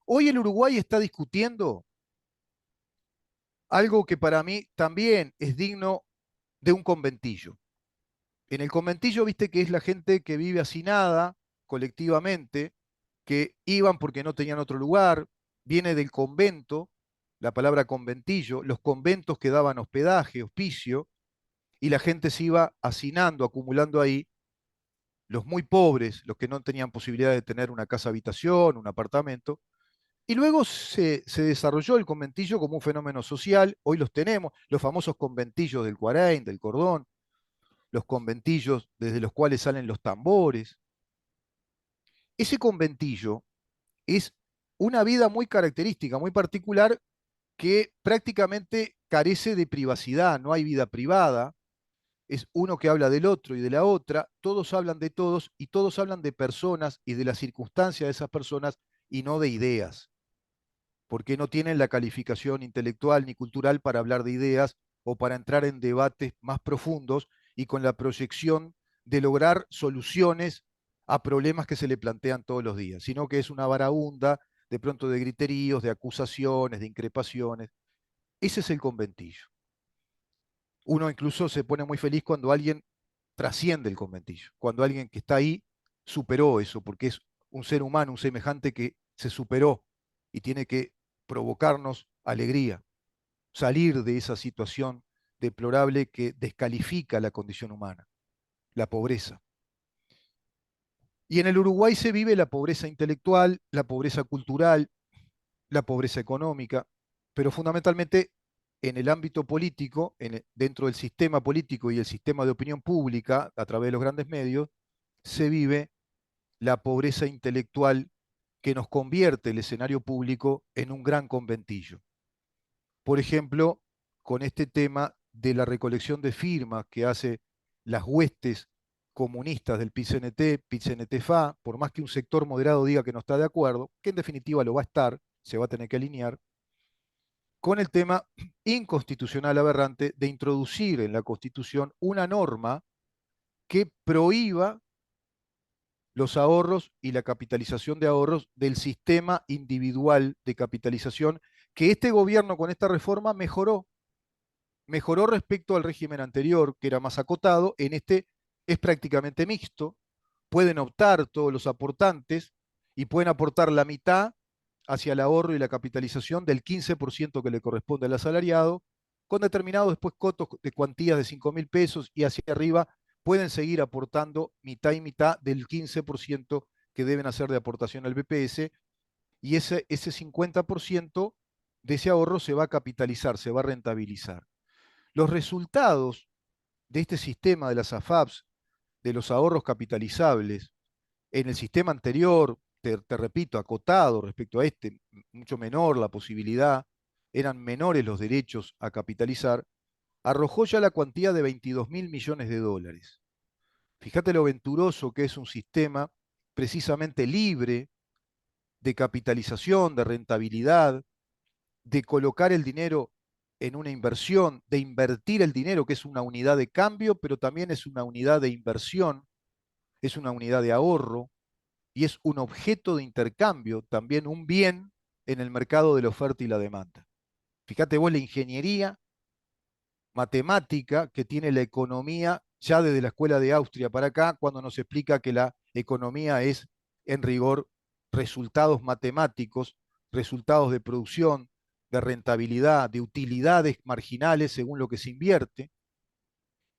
Hoy el Uruguay está discutiendo algo que para mí también es digno de un conventillo. En el conventillo, viste que es la gente que vive hacinada colectivamente, que iban porque no tenían otro lugar, viene del convento, la palabra conventillo, los conventos que daban hospedaje, hospicio, y la gente se iba hacinando, acumulando ahí, los muy pobres, los que no tenían posibilidad de tener una casa habitación, un apartamento. Y luego se desarrolló el conventillo como un fenómeno social, hoy los tenemos, los famosos conventillos del Cuarain, del Cordón, los conventillos desde los cuales salen los tambores. Ese conventillo es una vida muy característica, muy particular, que prácticamente carece de privacidad, no hay vida privada, es uno que habla del otro y de la otra, todos hablan de todos y todos hablan de personas y de las circunstancias de esas personas y no de ideas, porque no tienen la calificación intelectual ni cultural para hablar de ideas o para entrar en debates más profundos y con la proyección de lograr soluciones a problemas que se le plantean todos los días, sino que es una varaunda de pronto de griteríos, de acusaciones, de increpaciones. Ese es el conventillo. Uno incluso se pone muy feliz cuando alguien trasciende el conventillo, cuando alguien que está ahí superó eso, porque es un ser humano, un semejante que se superó y tiene que provocarnos alegría, salir de esa situación deplorable que descalifica la condición humana, la pobreza. Y en el Uruguay se vive la pobreza intelectual, la pobreza cultural, la pobreza económica, pero fundamentalmente en el ámbito político, dentro del sistema político y el sistema de opinión pública, a través de los grandes medios, se vive la pobreza intelectual que nos convierte el escenario público en un gran conventillo. Por ejemplo, con este tema de la recolección de firmas que hace las huestes comunistas del PIT-CNT, PIT-CNT-FA, por más que un sector moderado diga que no está de acuerdo, que en definitiva lo va a estar, se va a tener que alinear, con el tema inconstitucional aberrante de introducir en la Constitución una norma que prohíba los ahorros y la capitalización de ahorros del sistema individual de capitalización que este gobierno con esta reforma mejoró respecto al régimen anterior, que era más acotado, en este es prácticamente mixto, pueden optar todos los aportantes y pueden aportar la mitad hacia el ahorro y la capitalización del 15% que le corresponde al asalariado, con determinados después cotos de cuantías de 5.000 pesos y hacia arriba pueden seguir aportando mitad y mitad del 15% que deben hacer de aportación al BPS y ese 50% de ese ahorro se va a capitalizar, se va a rentabilizar. Los resultados de este sistema de las AFAPs, de los ahorros capitalizables, en el sistema anterior, te repito, acotado respecto a este, mucho menor la posibilidad, eran menores los derechos a capitalizar, arrojó ya la cuantía de 22.000 millones de dólares. Fíjate lo venturoso que es un sistema precisamente libre de capitalización, de rentabilidad, de colocar el dinero en una inversión, de invertir el dinero, que es una unidad de cambio, pero también es una unidad de inversión, es una unidad de ahorro y es un objeto de intercambio, también un bien en el mercado de la oferta y la demanda. Fíjate vos la ingeniería matemática que tiene la economía ya desde la escuela de Austria para acá, cuando nos explica que la economía es en rigor resultados matemáticos, resultados de producción, de rentabilidad, de utilidades marginales según lo que se invierte.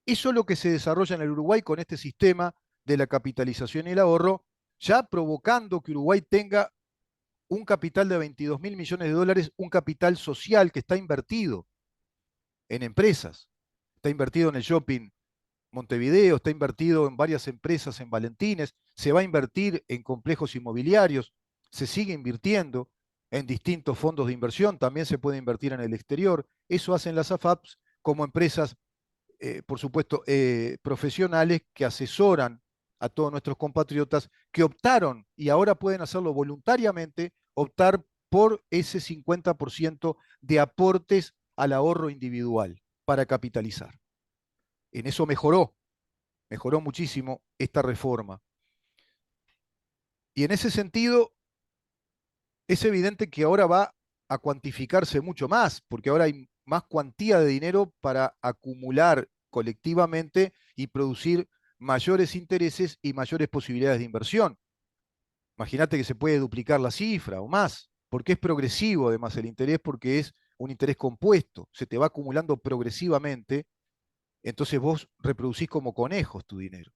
Eso es lo que se desarrolla en el Uruguay con este sistema de la capitalización y el ahorro, ya provocando que Uruguay tenga un capital de 22.000 millones de dólares, un capital social que está invertido en empresas, está invertido en el shopping Montevideo, está invertido en varias empresas en Valentines, se va a invertir en complejos inmobiliarios, se sigue invirtiendo en distintos fondos de inversión, también se puede invertir en el exterior. Eso hacen las AFAPs como empresas, por supuesto, profesionales que asesoran a todos nuestros compatriotas que optaron y ahora pueden hacerlo voluntariamente, optar por ese 50% de aportes al ahorro individual para capitalizar. En eso mejoró muchísimo esta reforma. Y en ese sentido, es evidente que ahora va a cuantificarse mucho más, porque ahora hay más cuantía de dinero para acumular colectivamente y producir mayores intereses y mayores posibilidades de inversión. Imagínate que se puede duplicar la cifra o más, porque es progresivo además el interés, porque es un interés compuesto, se te va acumulando progresivamente, entonces vos reproducís como conejos tu dinero.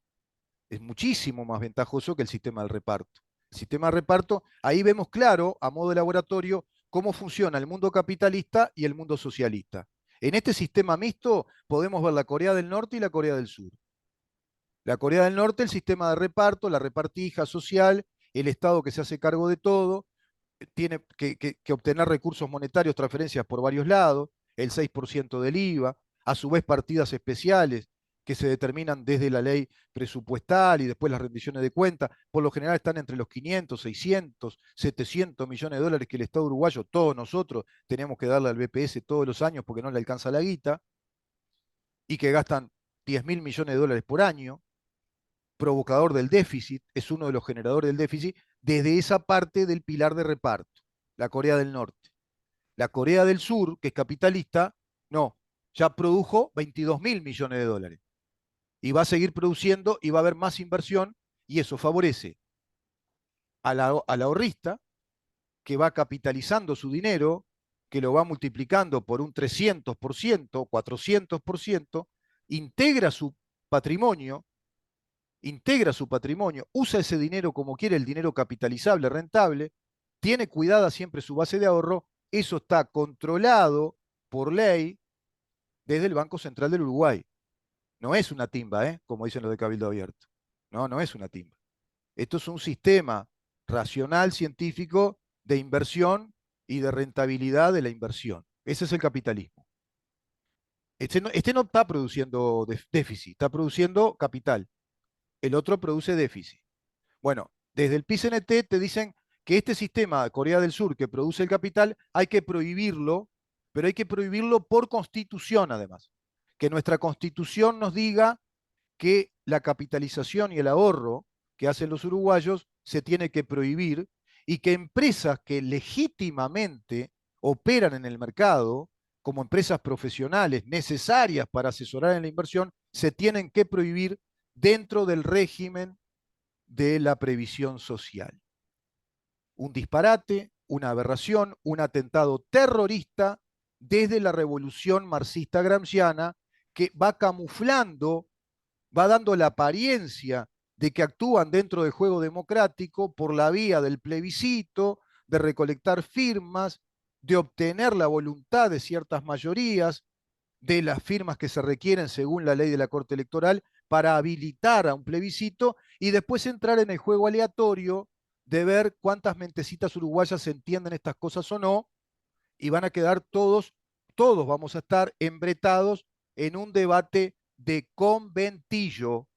Es muchísimo más ventajoso que el sistema del reparto. El sistema de reparto, ahí vemos claro, a modo de laboratorio, cómo funciona el mundo capitalista y el mundo socialista. En este sistema mixto podemos ver la Corea del Norte y la Corea del Sur. La Corea del Norte, el sistema de reparto, la repartija social, el Estado que se hace cargo de todo, tiene que obtener recursos monetarios, transferencias por varios lados, el 6% del IVA, a su vez partidas especiales que se determinan desde la ley presupuestal y después las rendiciones de cuentas, por lo general están entre los 500, 600, 700 millones de dólares que el Estado uruguayo, todos nosotros, tenemos que darle al BPS todos los años porque no le alcanza la guita, y que gastan 10.000 millones de dólares por año, provocador del déficit, es uno de los generadores del déficit, desde esa parte del pilar de reparto, la Corea del Norte. La Corea del Sur, que es capitalista, no, ya produjo 22.000 millones de dólares y va a seguir produciendo y va a haber más inversión y eso favorece al ahorrista que va capitalizando su dinero, que lo va multiplicando por un 300%, 400%, integra su patrimonio, usa ese dinero como quiere, el dinero capitalizable, rentable, tiene cuidada siempre su base de ahorro, eso está controlado por ley desde el Banco Central del Uruguay. No es una timba, como dicen los de Cabildo Abierto. No, no es una timba. Esto es un sistema racional, científico, de inversión y de rentabilidad de la inversión. Ese es el capitalismo. Este no está produciendo déficit, está produciendo capital. El otro produce déficit. Bueno, desde el PICNT te dicen que este sistema de Corea del Sur que produce el capital hay que prohibirlo, pero hay que prohibirlo por constitución además. Que nuestra constitución nos diga que la capitalización y el ahorro que hacen los uruguayos se tiene que prohibir y que empresas que legítimamente operan en el mercado como empresas profesionales necesarias para asesorar en la inversión se tienen que prohibir dentro del régimen de la previsión social. Un disparate, una aberración, un atentado terrorista desde la revolución marxista gramsciana que va camuflando, va dando la apariencia de que actúan dentro del juego democrático por la vía del plebiscito, de recolectar firmas, de obtener la voluntad de ciertas mayorías, de las firmas que se requieren según la ley de la Corte Electoral para habilitar a un plebiscito y después entrar en el juego aleatorio de ver cuántas mentecitas uruguayas entienden estas cosas o no, y van a quedar todos vamos a estar embretados en un debate de conventillo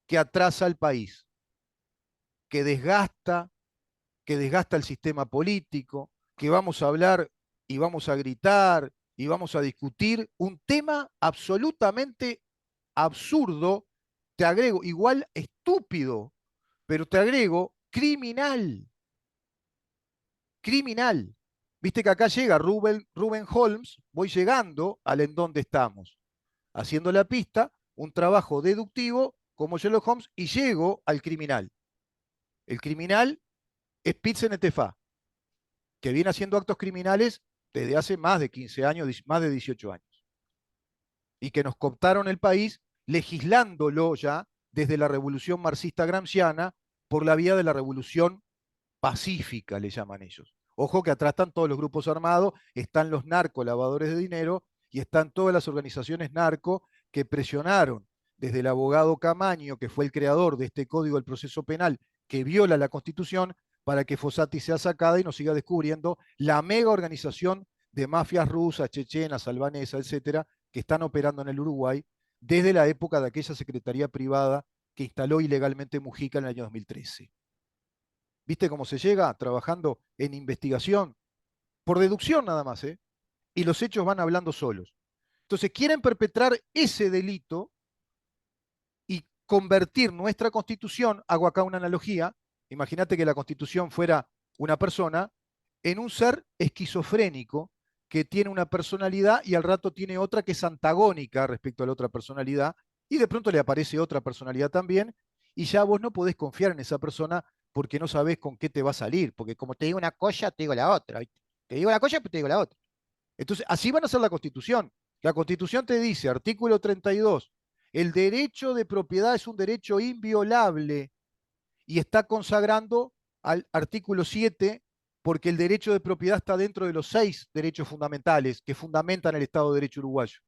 que atrasa al país, que desgasta, que desgasta el sistema político, que vamos a hablar y vamos a gritar y vamos a discutir un tema absolutamente absurdo, te agrego, igual estúpido, pero te agrego criminal, criminal. Viste que acá llega Rubén Holmes, voy llegando al en donde estamos, haciendo la pista, un trabajo deductivo como Sherlock Holmes y llego al criminal. El criminal es Pizza que viene haciendo actos criminales desde hace más de 15 años, más de 18 años, y que nos cooptaron el país legislándolo ya desde la revolución marxista gramsciana por la vía de la revolución pacífica, le llaman ellos. Ojo que atrás están todos los grupos armados, están los narco lavadores de dinero y están todas las organizaciones narco que presionaron desde el abogado Camaño, que fue el creador de este código del proceso penal que viola la Constitución, para que Fossati sea sacada y nos siga descubriendo la mega organización de mafias rusas, chechenas, albanesas, etcétera, que están operando en el Uruguay desde la época de aquella secretaría privada que instaló ilegalmente Mujica en el año 2013. ¿Viste cómo se llega trabajando en investigación? Por deducción nada más, ¿eh? Y los hechos van hablando solos. Entonces quieren perpetrar ese delito y convertir nuestra constitución, hago acá una analogía, imagínate que la constitución fuera una persona, en un ser esquizofrénico que tiene una personalidad y al rato tiene otra que es antagónica respecto a la otra personalidad, y de pronto le aparece otra personalidad también, y ya vos no podés confiar en esa persona porque no sabés con qué te va a salir, porque como te digo una cosa, te digo la otra, ¿viste? Te digo la cosa, pero te digo la otra. Entonces, así van a ser la Constitución. La Constitución te dice, artículo 32, el derecho de propiedad es un derecho inviolable y está consagrando al artículo 7 porque el derecho de propiedad está dentro de los 6 derechos fundamentales que fundamentan el Estado de Derecho uruguayo.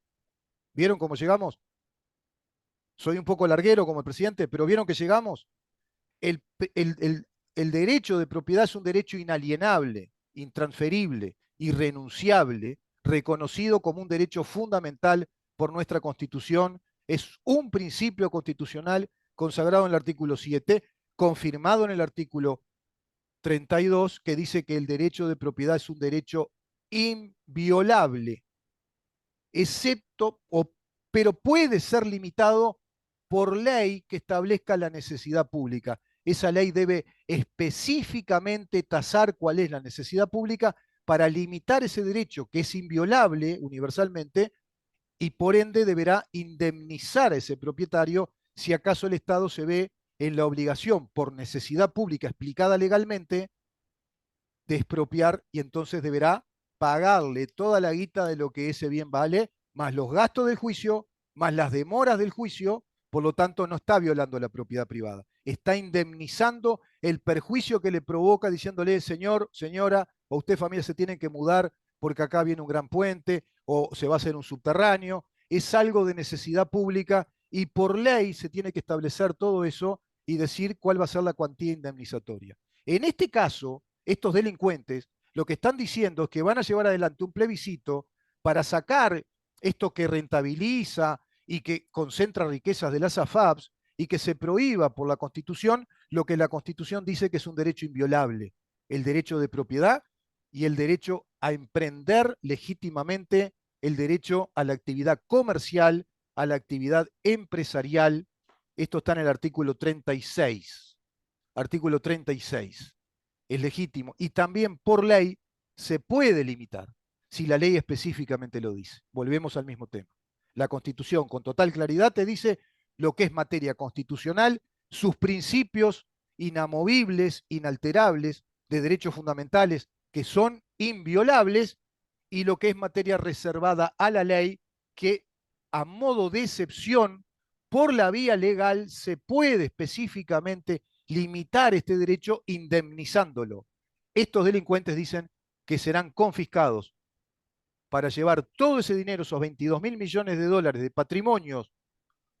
¿Vieron cómo llegamos? Soy un poco larguero como el presidente, pero ¿vieron que llegamos? El, el, el, el derecho de propiedad es un derecho inalienable, intransferible, irrenunciable, reconocido como un derecho fundamental por nuestra Constitución. Es un principio constitucional consagrado en el artículo 7, confirmado en el artículo 32, que dice que el derecho de propiedad es un derecho inviolable, excepto, pero puede ser limitado por ley que establezca la necesidad pública. Esa ley debe específicamente tasar cuál es la necesidad pública para limitar ese derecho que es inviolable universalmente y por ende deberá indemnizar a ese propietario si acaso el Estado se ve en la obligación por necesidad pública explicada legalmente de expropiar y entonces deberá pagarle toda la guita de lo que ese bien vale, más los gastos del juicio, más las demoras del juicio, por lo tanto no está violando la propiedad privada, está indemnizando el perjuicio que le provoca diciéndole, señor, señora, o usted familia se tienen que mudar porque acá viene un gran puente o se va a hacer un subterráneo, es algo de necesidad pública y por ley se tiene que establecer todo eso y decir cuál va a ser la cuantía indemnizatoria. En este caso, estos delincuentes lo que están diciendo es que van a llevar adelante un plebiscito para sacar esto que rentabiliza y que concentra riquezas de las AFAPs y que se prohíba por la Constitución lo que la Constitución dice que es un derecho inviolable, el derecho de propiedad y el derecho a emprender legítimamente, el derecho a la actividad comercial, a la actividad empresarial. Esto está en el artículo 36. Artículo 36 es legítimo y también por ley se puede limitar si la ley específicamente lo dice. Volvemos al mismo tema. La Constitución con total claridad te dice lo que es materia constitucional, sus principios inamovibles, inalterables, de derechos fundamentales que son inviolables y lo que es materia reservada a la ley que a modo de excepción por la vía legal se puede específicamente limitar este derecho indemnizándolo. Estos delincuentes dicen que serán confiscados para llevar todo ese dinero, esos 22.000 millones de dólares de patrimonios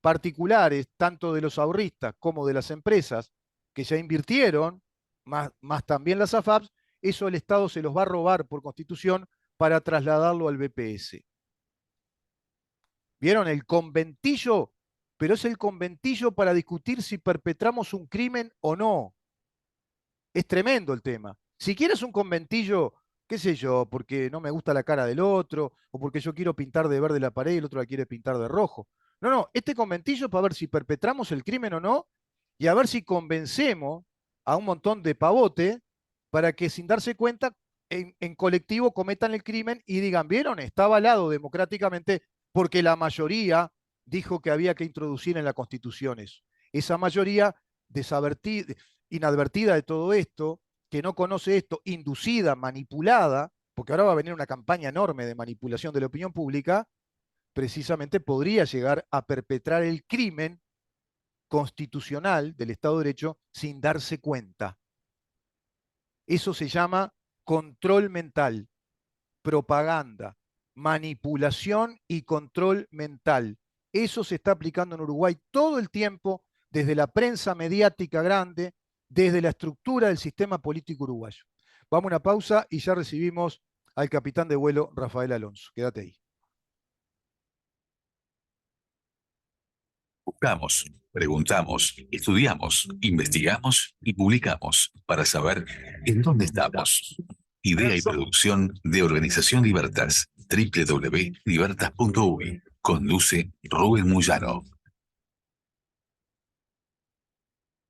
particulares, tanto de los ahorristas como de las empresas que ya invirtieron, más también las AFAPs, eso el Estado se los va a robar por constitución para trasladarlo al BPS. ¿Vieron el conventillo? Pero es el conventillo para discutir si perpetramos un crimen o no. Es tremendo el tema. Si quieres un conventillo, qué sé yo, porque no me gusta la cara del otro, o porque yo quiero pintar de verde la pared y el otro la quiere pintar de rojo. No, no, este conventillo es para ver si perpetramos el crimen o no, y a ver si convencemos a un montón de pavote para que sin darse cuenta en colectivo cometan el crimen y digan, ¿vieron? Está avalado democráticamente porque la mayoría dijo que había que introducir en la Constitución eso. Esa mayoría inadvertida de todo esto, que no conoce esto, inducida, manipulada, porque ahora va a venir una campaña enorme de manipulación de la opinión pública, precisamente podría llegar a perpetrar el crimen constitucional del Estado de Derecho sin darse cuenta. Eso se llama control mental, propaganda, manipulación y control mental. Eso se está aplicando en Uruguay todo el tiempo, desde la prensa mediática grande, desde la estructura del sistema político uruguayo. Vamos a una pausa y ya recibimos al capitán de vuelo Rafael Alonso. Quédate ahí. Buscamos, preguntamos, estudiamos, investigamos y publicamos para saber en dónde estamos. Idea y producción de Organización Libertas, www.libertas.uy. Conduce Rubén Muyano.